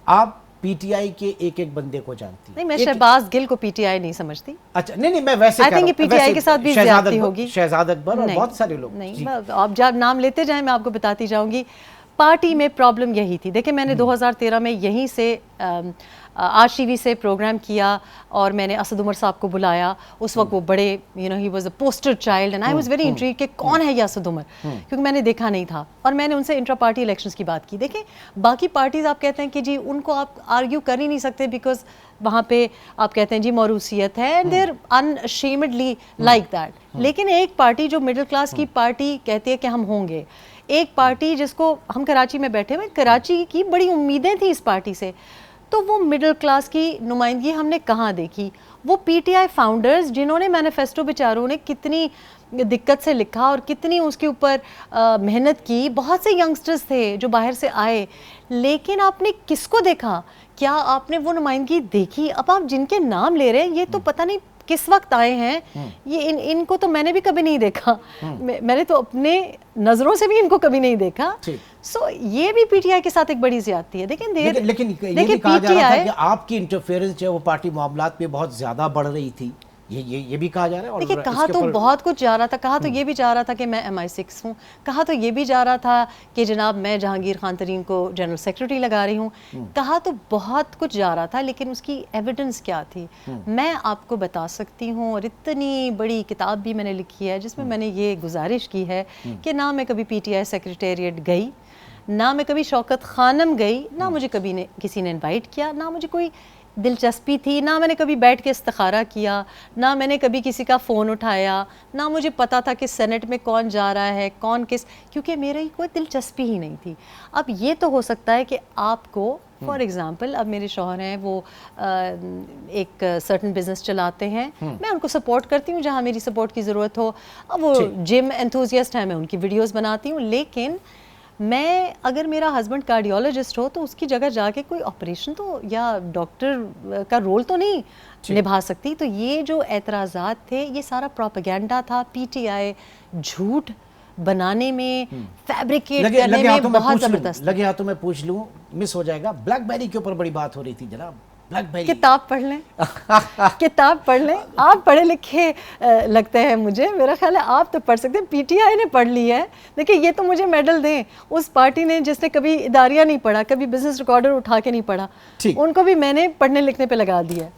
آپ P T I کے ایک ایک بندے کو جانتی ہیں. نہیں میں شہباز گل کو پی ٹی آئی نہیں سمجھتی. اچھا نہیں میں ویسے I think P T I کے ساتھ بھی زیادتی ہوگی. شہزاد اکبر اور بہت سارے لوگ. نہیں آپ جب نام لیتے جائیں میں آپ کو بتاتی جاؤں گی. پارٹی میں پرابلم یہی تھی. دیکھیں میں نے 2013 میں یہیں سے آج ٹی وی سے پروگرام کیا اور میں نے اسد عمر صاحب کو بلایا. اس وقت وہ بڑے ہی was a poster child and I was very intrigued کہ کون ہے یہ اسد عمر, کیونکہ میں نے دیکھا نہیں تھا. اور میں نے ان سے انٹرا پارٹی الیکشنز کی بات کی. دیکھیں باقی پارٹیز آپ کہتے ہیں کہ جی ان کو آپ آرگیو کر ہی نہیں سکتے بیکاز وہاں پہ آپ کہتے ہیں جی موروثیت ہے اینڈ دیر انشیمڈلی لائک دیٹ. لیکن ایک پارٹی جو مڈل کلاس کی پارٹی کہتی ہے کہ ہم ہوں گے, ایک پارٹی جس کو ہم کراچی میں بیٹھے ہوئے, کراچی کی بڑی امیدیں تھیں اس پارٹی سے, تو وہ مڈل کلاس کی نمائندگی ہم نے کہاں دیکھی. وہ پی ٹی آئی فاؤنڈرز جنہوں نے مینیفیسٹو بیچاروں نے کتنی دقت سے لکھا اور کتنی اس کے اوپر محنت کی. بہت سے ینگسٹرز تھے جو باہر سے آئے, لیکن آپ نے کس کو دیکھا؟ کیا آپ نے وہ نمائندگی دیکھی؟ اب آپ جن کے نام لے رہے ہیں یہ تو پتہ نہیں کس وقت آئے ہیں. یہ ان کو تو میں نے بھی کبھی نہیں دیکھا, میں نے تو اپنے نظروں سے بھی ان کو کبھی نہیں دیکھا. سو یہ بھی پی ٹی آئی کے ساتھ ایک بڑی زیادتی ہے. لیکن یہ بھی کہا جا رہا تھا کہ آپ کی انٹرفیئرنس جو ہے وہ پارٹی معاملات میں بہت زیادہ بڑھ رہی تھی, یہ بھی کہا جا رہا ہے. دیکھیے کہا تو بہت کچھ جا رہا تھا. کہا تو یہ بھی جا رہا تھا کہ میں MI6 ہوں, کہا تو یہ بھی جا رہا تھا کہ جناب میں جہانگیر خان ترین کو جنرل سیکرٹری لگا رہی ہوں. کہا تو بہت کچھ جا رہا تھا, لیکن اس کی ایویڈنس کیا تھی میں آپ کو بتا سکتی ہوں. اور اتنی بڑی کتاب بھی میں نے لکھی ہے جس میں میں نے یہ گزارش کی ہے کہ نہ میں کبھی پی ٹی آئی سیکریٹریٹ گئی, نہ میں کبھی شوکت خانم گئی, نہ مجھے کبھی کسی نے انوائٹ کیا, نہ مجھے کوئی دلچسپی تھی, نہ میں نے کبھی بیٹھ کے استخارہ کیا, نہ میں نے کبھی کسی کا فون اٹھایا, نہ مجھے پتا تھا کہ سینٹ میں کون جا رہا ہے کون کس, کیونکہ میری کوئی دلچسپی ہی نہیں تھی. اب یہ تو ہو سکتا ہے کہ آپ کو فار ایگزامپل اب میرے شوہر ہیں وہ ایک سرٹن بزنس چلاتے ہیں, میں ان کو سپورٹ کرتی ہوں جہاں میری سپورٹ کی ضرورت ہو. اب وہ جم انتھوزیسٹ ہیں, میں ان کی ویڈیوز بناتی ہوں, لیکن میں اگر میرا ہسبینڈ کارڈیولوجسٹ ہو تو اس کی جگہ جا کے کوئی آپریشن تو یا ڈاکٹر کا رول تو نہیں نبھا سکتی. تو یہ جو اعتراضات تھے یہ سارا پروپیگنڈا تھا. پی ٹی آئی جھوٹ بنانے میں, فیبریکیٹ کرنے میں بہت زبردست. لگے ہاتھوں میں پوچھ لوں, مس ہو جائے گا, بلیک بیری کے اوپر بڑی بات ہو رہی تھی جناب. کتاب پڑھ لیں, کتاب پڑھ لیں. آپ پڑھے لکھے لگتے ہیں مجھے, میرا خیال ہے آپ تو پڑھ سکتے ہیں. پی ٹی آئی نے پڑھ لی ہے. دیکھیں یہ تو مجھے میڈل دیں اس پارٹی نے جس نے کبھی اداریہ نہیں پڑھا, کبھی بزنس ریکارڈر اٹھا کے نہیں پڑھا, ان کو بھی میں نے پڑھنے لکھنے پہ لگا دیا ہے.